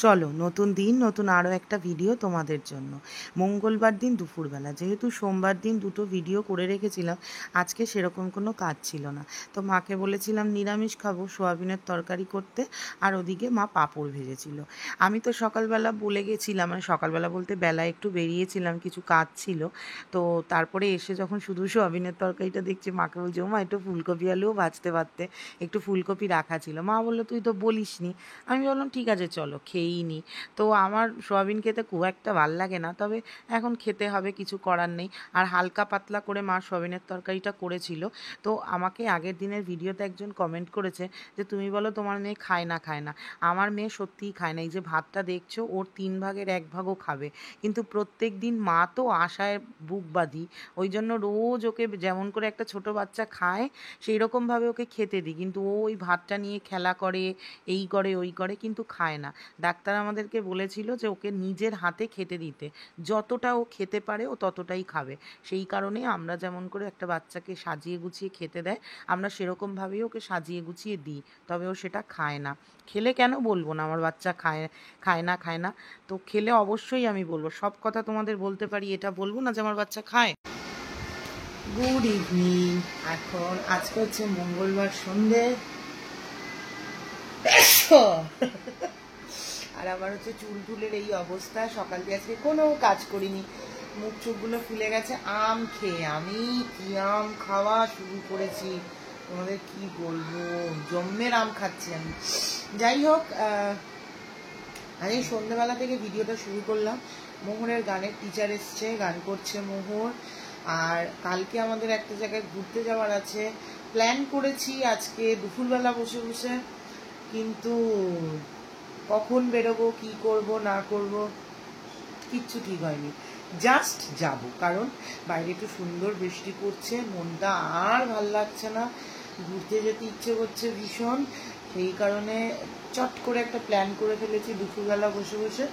চলো নতুন দিন নতুন আরও একটা ভিডিও তোমাদের জন্য। মঙ্গলবার দিন দুপুরবেলা, যেহেতু সোমবার দিন দুটো ভিডিও করে রেখেছিলাম, আজকে সেরকম কোনো কাজ ছিল না, তো মাকে বলেছিলাম নিরামিষ খাবো, সোয়াবিনের তরকারি করতে, আর ওদিকে মা পাঁপড় ভেজেছিল। আমি তো সকালবেলা বলে গেছিলাম, মানে সকালবেলা বলতে বেলায় একটু বেরিয়েছিলাম, কিছু কাজ ছিল। তো তারপরে এসে যখন শুধু সোয়াবিনের তরকারিটা দেখছি, মাকে বলছি ও মা একটু ফুলকপি আলুও ভাজতে পারতে, একটু ফুলকপি রাখা ছিল। মা বললো তুই তো বলিসনি। আমি বললাম ঠিক আছে চলো খেয়েই নিই। তো আমার সোয়াবিন খেতে খুব একটা ভাল লাগে না, তবে এখন খেতে হবে, কিছু করার নেই। আর হালকা পাতলা করে মা সোয়াবিনের তরকারিটা করেছিল। তো আমাকে আগের দিনের ভিডিওতে একজন কমেন্ট করেছে যে তুমি বলো তোমার মেয়ে খায় না খায় না। আমার মেয়ে সত্যিই খায় না। এই যে ভাতটা দেখছো, ওর 3/1 ভাগও খাবে, কিন্তু প্রত্যেক দিন মা তো আশায় বুক বাঁধি, ওই জন্য রোজ ওকে যেমন করে একটা ছোট বাচ্চা খায় সেই রকমভাবে ওকে খেতে দিই, কিন্তু ও ওই ভাতটা নিয়ে খেলা করে, এই করে ওই করে, কিন্তু খায় না। ডাক্তার আমাদেরকে বলেছিল যে ওকে নিজের হাতে খেতে দিতে, যতটা ও খেতে পারে ও ততটাই খাবে। সেই কারণে আমরা যেমন করে একটা বাচ্চাকে সাজিয়ে গুছিয়ে খেতে দেয়, আমরা সেরকমভাবেই ওকে সাজিয়ে গুছিয়ে দিই, তবে ও সেটা খায় না। খেলে কেন বলবো না আমার বাচ্চা খায় খায় না খায় না, তো খেলে অবশ্যই আমি বলবো। সব কথা তোমাদের বলতে পারি, এটা বলবো না যে আমার বাচ্চা খায়। Good evening. এখন আজকে হচ্ছে মঙ্গলবার সন্ধে, আর আমার হচ্ছে চুল টুলের এই অবস্থা। সকাল দিয়ে আজকে কোনো কাজ করিনি, মুখ চোখগুলো ফুলে গেছে আম খেয়ে। আমি কি আম খাওয়া শুরু করেছি তোমাদের কি বলবো, জম্মের আম খাচ্ছি আমি। যাই হোক, আমি সন্ধ্যেবেলা থেকে ভিডিওটা শুরু করলাম। মোহরের গানের টিচার এসছে, গান করছে মোহর। আর কালকে আমাদের একটা জায়গায় ঘুরতে যাওয়ার আছে, প্ল্যান করেছি আজকে দুপুরবেলা বসে বসে, কিন্তু কখন বেরোবো, কি করব না করব কিচ্ছু ঠিক হয়নি। জাস্ট যাব, কারণ বাইরে একটু সুন্দর বৃষ্টি পড়ছে, মনটা আর ভাল লাগছে না, ঘুরতে যেতে ইচ্ছে করছে ভীষণ। সেই কারণে চট করে একটা প্ল্যান করে ফেলেছি দুপুরবেলা বসে বসে।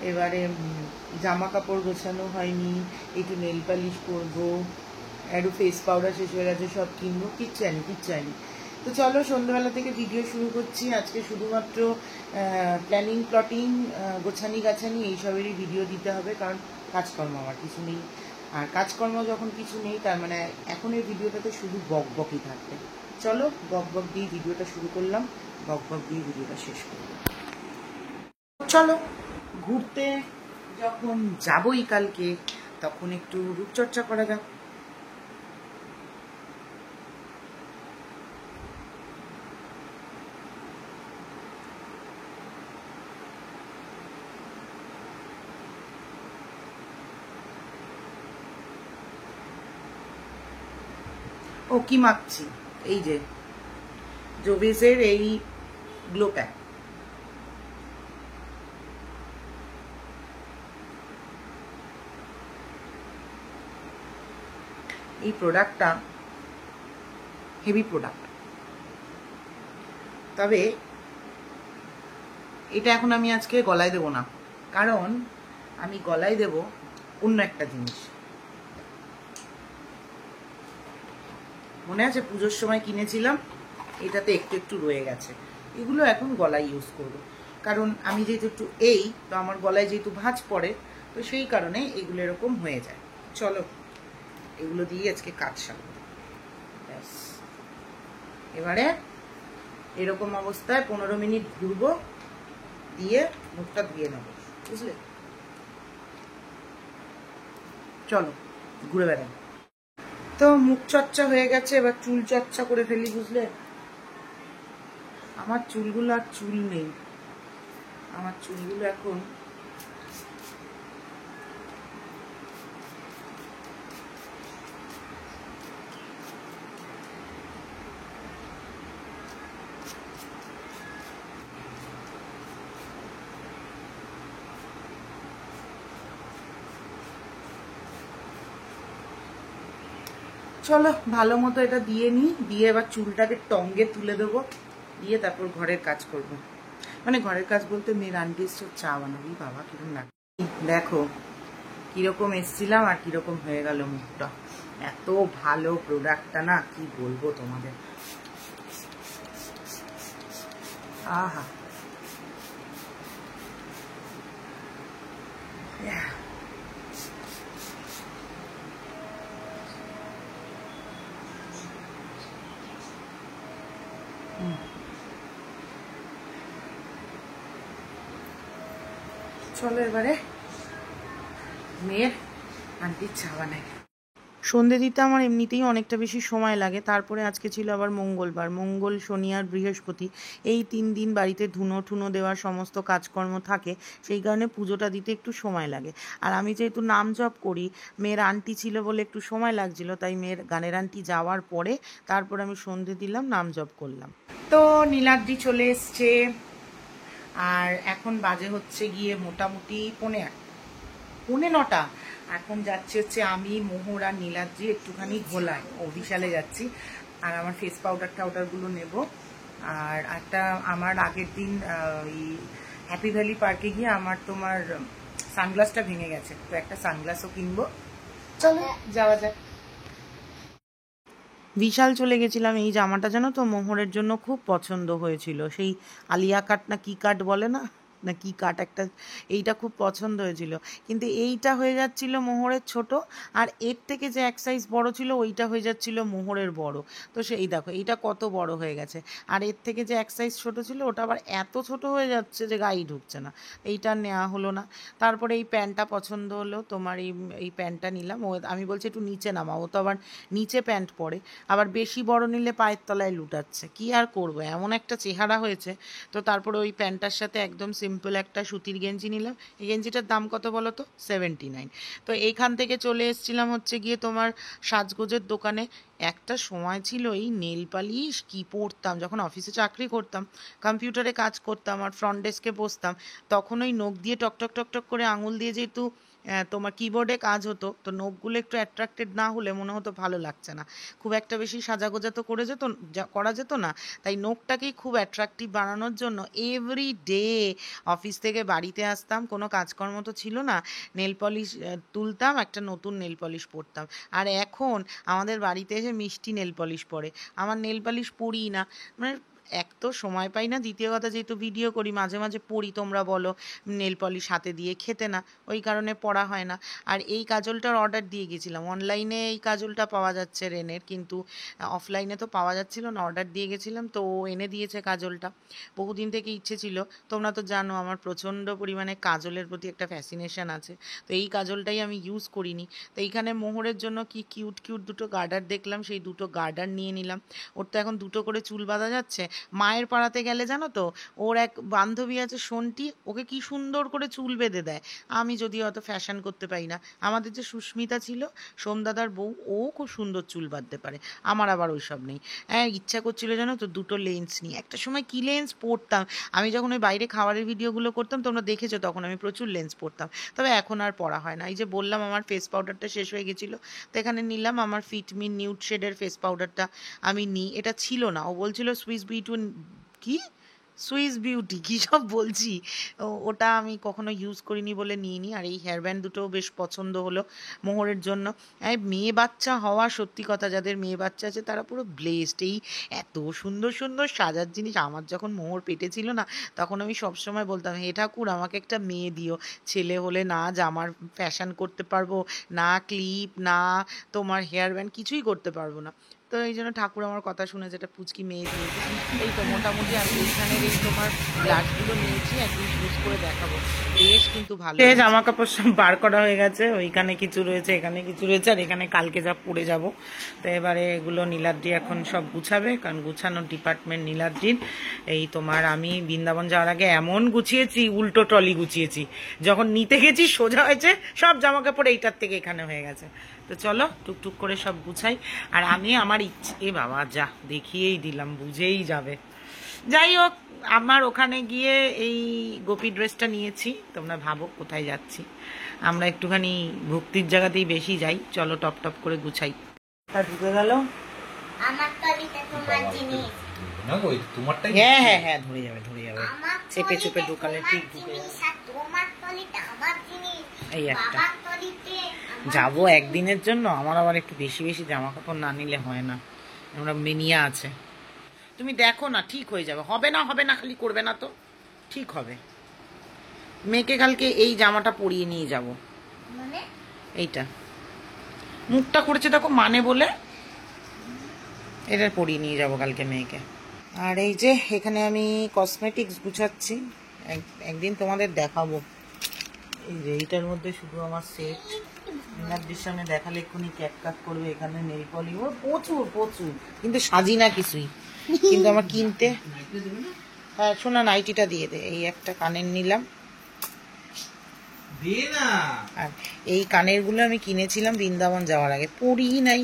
এবারে জামা কাপড় গোছানো হয়নি, একটু নেল পালিশ করবো, একটু ফেস পাউডার শেষ হয়ে গেছে, সব কিনবো, কিচ্ছু আনি। তো চলো সন্ধ্যাবেলা থেকে ভিডিও শুরু করছি। আজকে শুধুমাত্র প্ল্যানিং প্লটিং গোছানি গাছানি এইসবেরই ভিডিও দিতে হবে, কারণ কাজকর্ম আমার কিছু নেই। আর কাজকর্ম যখন কিছু নেই, তার মানে এখন এই ভিডিওটাতে শুধু বক বকই থাকবে। চলো বক বক দিয়ে ভিডিওটা শুরু করলাম, বক বক দিয়ে ভিডিওটা শেষ করব। চলো ঘুরতে যখন যাবই কালকে, তখন একটু রূপচর্চা করা যাক। ও কি মাখছি, এই যে জোভিসের এই গ্লো প্যাক। এই প্রোডাক্টটা হেভি প্রোডাক্ট, তবে এটা এখন আমি আজকে গলায় দেব না, কারণ আমি গলায় দেব অন্য একটা জিনিস। মনে আছে পুজোর সময় কিনেছিলাম, এটাতে একটু একটু রয়ে গেছে, এগুলো এখন গলায় ইউজ করব। কারণ আমি যেহেতু একটু তো আমার গলায় যেহেতু ভাঁজ পড়ে, তো সেই কারণে এগুলো এরকম হয়ে যায়। চলো এগুলো দিয়ে আজকে কাজ সারবো। ব্যাস, এবারে এরকম অবস্থায় 15 মিনিট ঘুরবো, দিয়ে মুখটা ধুয়ে নেব, বুঝলে? চলো ঘুরে বেড়াই। তো মুখ চর্চা হয়ে গেছে, এবার চুল চর্চা করে ফেলি, বুঝলে? আমার চুলগুলো আর চুল নেই, আমার চুলগুলো এখন চলো ভালো মতো এটা দিয়ে নিই, দিয়ে এবার চুলটাকে টঙ্গে তুলে দেবো, দিয়ে তারপর ঘরের কাজ করব। মানে ঘরের কাজ বলতে মেয়ের আন্টি এসছে চা বানাবি, বাবা কিরকম লাগে দেখো, কিরকম এসছিলাম আর কিরকম হয়ে গেল মুখটা। এত ভালো প্রোডাক্টটা না, কি বলবো তোমাদের। আহা, চলো এবারে মেয়ের আন্টির চা বানাই। সন্ধে দিতে আমার এমনিতেই অনেকটা বেশি সময় লাগে, তারপরে আজকে ছিল আবার মঙ্গলবার, মঙ্গল শনি আর বৃহস্পতি, এই 3 দিন বাড়িতে ধুনো ঠুনো দেওয়ার সমস্ত কাজকর্ম থাকে, সেই কারণে পুজোটা দিতে একটু সময় লাগে। আর আমি যেহেতু নাম জপ করি, মেয়ের আন্টি ছিল বলে একটু সময় লাগছিল, তাই মেয়ের গানের আন্টি যাওয়ার পরে তারপর আমি সন্ধে দিলাম, নাম জপ করলাম। তো নীলাদ্রি চলে এসছে, আর এখন বাজে হচ্ছে গিয়ে মোটামুটি 9:45। এখন যাচ্ছি হচ্ছে আমি, মোহর আর নীলাদ্রি একটুখানি ঘোলায়, ও বিশালে যাচ্ছি। আর আমার ফেস পাউডারগুলো নেব। আর একটা আমার আগের দিন ওই হ্যাপি ভ্যালি পার্কে গিয়ে আমার তোমার সানগ্লাসটা ভেঙে গেছে, তো একটা সানগ্লাসও কিনবো। চলো যাওয়া যাক। বিশাল চলে গেছিলাম। এই জামাটা জানো তো মোহরের জন্য খুব পছন্দ হয়েছিল, সেই আলিয়া কাট না কি কাট বলে না, না কি কাট একটা, এইটা খুব পছন্দ হয়েছিল। কিন্তু এইটা হয়ে যাচ্ছিল মোহরের ছোট, আর এর থেকে যে এক সাইজ বড় ছিল ওইটা হয়ে যাচ্ছিল মোহরের বড়। তো সেই দেখো এইটা কত বড় হয়ে গেছে, আর এর থেকে যে এক সাইজ ছোট ছিল ওটা আবার এত ছোট হয়ে যাচ্ছে যে গায়ে ঢুকছে না, এইটা নেওয়া হলো না। তারপরে এই প্যান্টটা পছন্দ হলো, তোমার এই প্যান্টটা নিলাম। ও আমি বলছি একটু নিচে নামা, ও তো আবার নিচে প্যান্ট পরে, আবার বেশি বড় নিলে পায়ের তলায় লুটাচ্ছে, কি আর করবো, এমন একটা চেহারা হয়েছে। তো তারপরে ওই প্যান্টটার সাথে একদম সিম্পল একটা সুতির গেঞ্জি নিলাম। এই গেঞ্জিটার দাম কত বলো তো? 79। তো এইখান থেকে চলে এসেছিলাম হচ্ছে গিয়ে তোমার সাজগোজের দোকানে। একটা সময় ছিল এই নেল পালিশ কি পরতাম, যখন অফিসে চাকরি করতাম, কম্পিউটারে কাজ করতাম আর ফ্রন্ট ডেস্কে বসতাম, তখন ওই নখ দিয়ে টকটক টকটক করে আঙুল দিয়ে যেহেতু তোমার কিবোর্ডে কাজ হতো, তো নখগুলো একটু অ্যাট্রাক্টেড না হলে মনে হতো ভালো লাগছে না, খুব একটা বেশি সাজাগোজা তো করা যেত না। তাই নখটাকেই খুব অ্যাট্রাক্টিভ বানানোর জন্য এভরি ডে অফিস থেকে বাড়িতে আসতাম, কোনো কাজকর্ম তো ছিল না, নেল পলিশ তুলতাম, একটা নতুন নেল পলিশ পরতাম। আর এখন আমাদের বাড়িতে এসে মিষ্টি নেল পলিশ পরে, আমার নেল পলিশ পরিই না, মানে এক তো সময় পাই না, দ্বিতীয় কথা যেহেতু ভিডিও করি মাঝে মাঝে পড়ি, তোমরা বলো নেল পলিশ হাতে দিয়ে খেতে না, ওই কারণে পড়া হয় না। আর এই কাজলটার অর্ডার দিয়ে গেছিলাম, অনলাইনে এই কাজলটা পাওয়া যাচ্ছে রেনের, কিন্তু অফলাইনে তো পাওয়া যাচ্ছিল না, অর্ডার দিয়ে গেছিলাম, তো ও এনে দিয়েছে কাজলটা। বহুদিন থেকে ইচ্ছে ছিল, তোমরা তো জানো আমার প্রচণ্ড পরিমাণে কাজলের প্রতি একটা ফ্যাসিনেশন আছে, তো এই কাজলটাই আমি ইউজ করিনি। তো এইখানে মোহরের জন্য কি কিউট কিউট দুটো গার্ডার দেখলাম, সেই দুটো গার্ডার নিয়ে নিলাম। ওর তো এখন দুটো করে চুল বাঁধা যাচ্ছে। মায়ের পাড়াতে গেলে জানো তো, ওর এক বান্ধবী আছে সন্টি, ওকে কি সুন্দর করে চুল বেঁধে দেয়। আমি যদিও অত ফ্যাশন করতে পারি না, আমাদের যে সুস্মিতা ছিল সোমদাদার বউ, ও খুব সুন্দর চুল বাঁধতে পারে, আমার আবার ওইসব নেই। হ্যাঁ ইচ্ছা করছিল জানো তো দুটো লেন্স নিয়ে, একটা সময় কি লেন্স পরতাম আমি, যখন ওই বাইরে খাবারের ভিডিওগুলো করতাম তোমরা দেখেছো, তখন আমি প্রচুর লেন্স পরতাম, তবে এখন আর পরা হয় না। এই যে বললাম আমার ফেস পাউডারটা শেষ হয়ে গেছিলো, তো এখানে নিলাম আমার ফিটমি নিউড শেডের ফেস পাউডারটা। আমি নিই, এটা ছিল না, ও বলছিল সুইস বিউটি, কি সুইস বিউটি কী সব বলছি, ওটা আমি কখনো ইউজ করিনি বলে নিইনি। আর এই হেয়ার ব্যান্ড দুটোও বেশ পছন্দ হলো মোহরের জন্য। মেয়ে বাচ্চা হওয়া, সত্যি কথা যাদের মেয়ে বাচ্চা আছে তারা পুরো ব্লেসড, এই এত সুন্দর সুন্দর সাজার জিনিস। আমার যখন মোহর পেটে ছিল না, তখন আমি সবসময় বলতাম হে ঠাকুর আমাকে একটা মেয়ে দিও, ছেলে হলে না জামার ফ্যাশন করতে পারবো না, ক্লিপ না তোমার হেয়ার ব্যান্ড কিছুই করতে পারবো না। তো এই জন্য ঠাকুর আমার কথা শুনে যেটা পুচকি মেয়ে দিয়েছে। এই তো মোটামুটি আমি এইখানের এই তোমার ব্লাশগুলো নিয়েছি, একদিন ইউজ করে দেখাবো, বেশ কিন্তু ভালো। জামা কাপড় সব বার করা হয়ে গেছে, ওইখানে কিছু রয়েছে, এখানে কিছু রয়েছে, আর এখানে কালকে যা পরে যাব। তো এবারে এগুলো নীলাদ্রি এখন সব গুছাবে, কারণ গুছানোর ডিপার্টমেন্ট নীলাদ্রির। এই তোমার আমি বৃন্দাবন যাওয়ার আগে এমন গুছিয়েছি, উল্টো ট্রলি গুছিয়েছি, যখন নিতে গেছি সোজা হয়েছে, সব জামা কাপড় এইটার থেকে এখানে হয়ে গেছে। তো চলো টুকটুক করে সব গুছাই। আর আমি আমার ইচ্ছে, এ বাবা যা দেখিয়েই দিলাম, বুঝেই যাবে। যাই হোক, আমার ওখানে গিয়ে এই গোপী ড্রেসটা নিয়েছি, তোমরা ভাবো কোথায় যাচ্ছি, আমরা একটুখানি ভক্তির জায়গাতেই বেশি যাই। চলো টপ টপ করে গুছাই। ঢুকে গেল হ্যাঁ হ্যাঁ হ্যাঁ, ধরে যাবে ধরে যাবে, চেপে চেপে ঢুকালে ঠিক ঢুকে যাবে। এই একটা যাবো একদিনের জন্য, আমার আবার একটু বেশি বেশি জামা কাপড় না নিলে হয় না, আমরা মেনিয়া আছে। তুমি দেখো না ঠিক হয়ে যাবে, হবে না হবে না খালি করবে না, তো ঠিক হবে। মেয়েকে কালকে এই জামাটা পরিয়ে নিয়ে যাব। এইটা মুখটা করেছে দেখো মানে বলে, এটা পরিয়ে নিয়ে যাব কালকে মেয়েকে। আর এই যে এখানে আমি কসমেটিক্স গুছাচ্ছি, একদিন তোমাদের দেখাবো। এই যে এইটার মধ্যে শুধু আমার সেট, এনার্জির সামনে দেখালে এক্ষুনি ক্যাট কাট করবে। এখানে নেল পলিশ প্রচুর প্রচুর, কিন্তু সাজি না কিছুই, কিন্তু আমার কিনতে। হ্যাঁ শোনা, নাইটিটা দিয়ে দে। এই একটা কানের নিলাম, আর এই কানের গুলো আমি কিনেছিলাম বৃন্দাবন যাওয়ার আগে, পরি নাই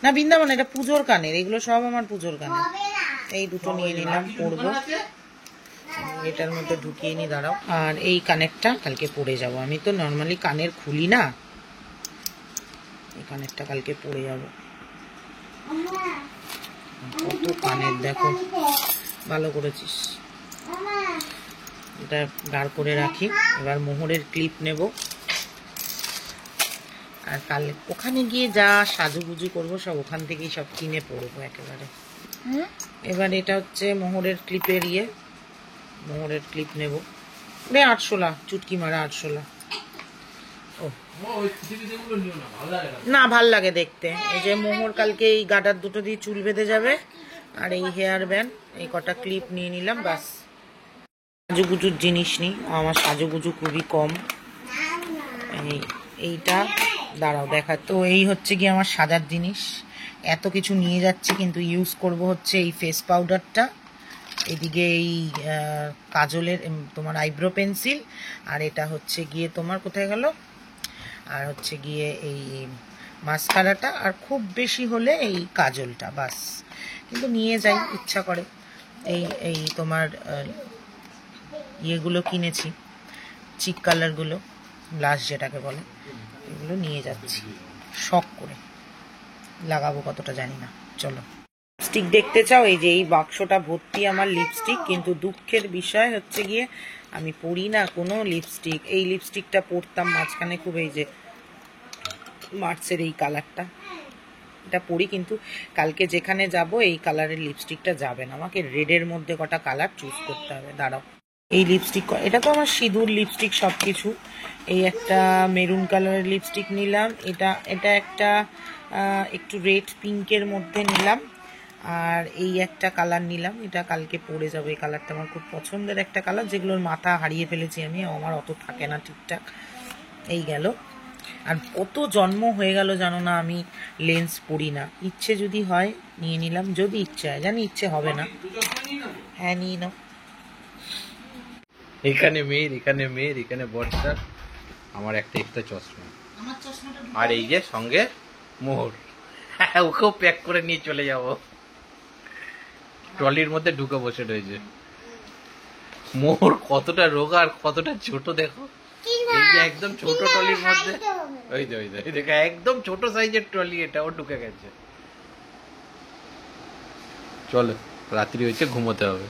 না। বৃন্দাবন এটা পুজোর কানের, এগুলো সব আমার পুজোর কানের। এই দুটো নিয়ে নিলাম, পরবো। এটার মধ্যে ঢুকিয়ে নি, দাঁড়াও। আর এই কানেরটা কালকে পরে যাব। আমি তো নর্মালি কানের খুলি না, এই কানেরটা কালকে পরে যাব। কত কানের দেখো, ভালো করেছিস। এটা দাঁড় করে রাখি। এবার মোহরের ক্লিপ নেব, আর কাল ওখানে গিয়ে যা সাজুগুজু করবো সব ওখান থেকেই সব কিনে পরবো একেবারে। এবার এটা হচ্ছে মোহরের ক্লিপের মোহরের ক্লিপ নেব। 800 চুটকি মারা 800। না ভাল লাগে দেখতে। এই যে মোহর কালকে এই গাডার দুটো দিয়ে চুল বেঁধে যাবে, আর এই হেয়ার ব্যান্ড, এই কটা ক্লিপ নিয়ে নিলাম, বাস। সাজুগুজুর জিনিস নিই, আমার সাজুগুজু খুবই কম। এইটা দাঁড়াও দেখা তো। এই হচ্ছে কি আমার সাজার জিনিস, এত কিছু নিয়ে যাচ্ছি, কিন্তু ইউজ করব হচ্ছে এই ফেস পাউডারটা, এদিকে এই কাজলের তোমার আইব্রো পেন্সিল, আর এটা হচ্ছে গিয়ে তোমার কোথায় গেল, আর হচ্ছে গিয়ে এই মাস্কারাটা, আর খুব বেশি হলে এই কাজলটা, বাস। কিন্তু নিয়ে যাই ইচ্ছা করে। এই তোমার ইয়েগুলো কিনেছি, চিক কালারগুলো, ব্লাশ যেটাকে বলে, এগুলো নিয়ে যাচ্ছি শখ করে। লাগাবো কতটা জানি না। চলো, লিপস্টিক দেখতে চাও? এই যে এই বাক্সটা ভর্তি আমার লিপস্টিক, কিন্তু দুঃখের বিষয় হচ্ছে গিয়ে আমি পরি না কোনো লিপস্টিক। এই লিপস্টিকটা পরতাম মাঝখানে খুব, এই যে মার্চের এই কালারটা, এটা পরি, কিন্তু কালকে যেখানে যাব এই কালারের লিপস্টিকটা যাবে না, আমাকে রেডের মধ্যে কটা কালার চুজ করতে হবে। দাঁড়াও, এই লিপস্টিক, এটা তো আমার সিঁদুর লিপস্টিক সব কিছু। এই একটা মেরুন কালারের লিপস্টিক নিলাম, এটা একটা একটু রেড পিঙ্কের মধ্যে নিলাম, আর এই একটা কালার নিলাম, এটা কালকে পরে যাবে। এই কালারটা আমার খুব পছন্দের একটা কালার, যেগুলোর মাথা হারিয়ে ফেলেছি আমি, আমার অত থাকে না ঠিকঠাক। এই গেল। আর কত জন্ম হয়ে গেল জানো না, আমি লেন্স পরি না। ইচ্ছে যদি হয় নিয়ে নিলাম, যদি ইচ্ছে হয়, জানি ইচ্ছে হবে না। হ্যাঁ নিয়ে নাও। এখানে মেয়ের, এখানে মেয়ের, এখানে বর্ষার, আমার একটা এক্সট্রা চশমা, আর এই যে সঙ্গে মোহর। ওকেও প্যাক করে নিয়ে চলে যাব, ট্রলির মধ্যে ঢুকে বসে রয়েছে। মোহর কতটা রোগা আর কতটা ছোট দেখো, এই যে একদম ছোট ট্রলির মধ্যে, ওই দেখো একদম ছোট সাইজের ট্রলি, এটাও ঢুকে গেছে। চলো, রাত্রি হয়েছে, ঘুমোতে হবে।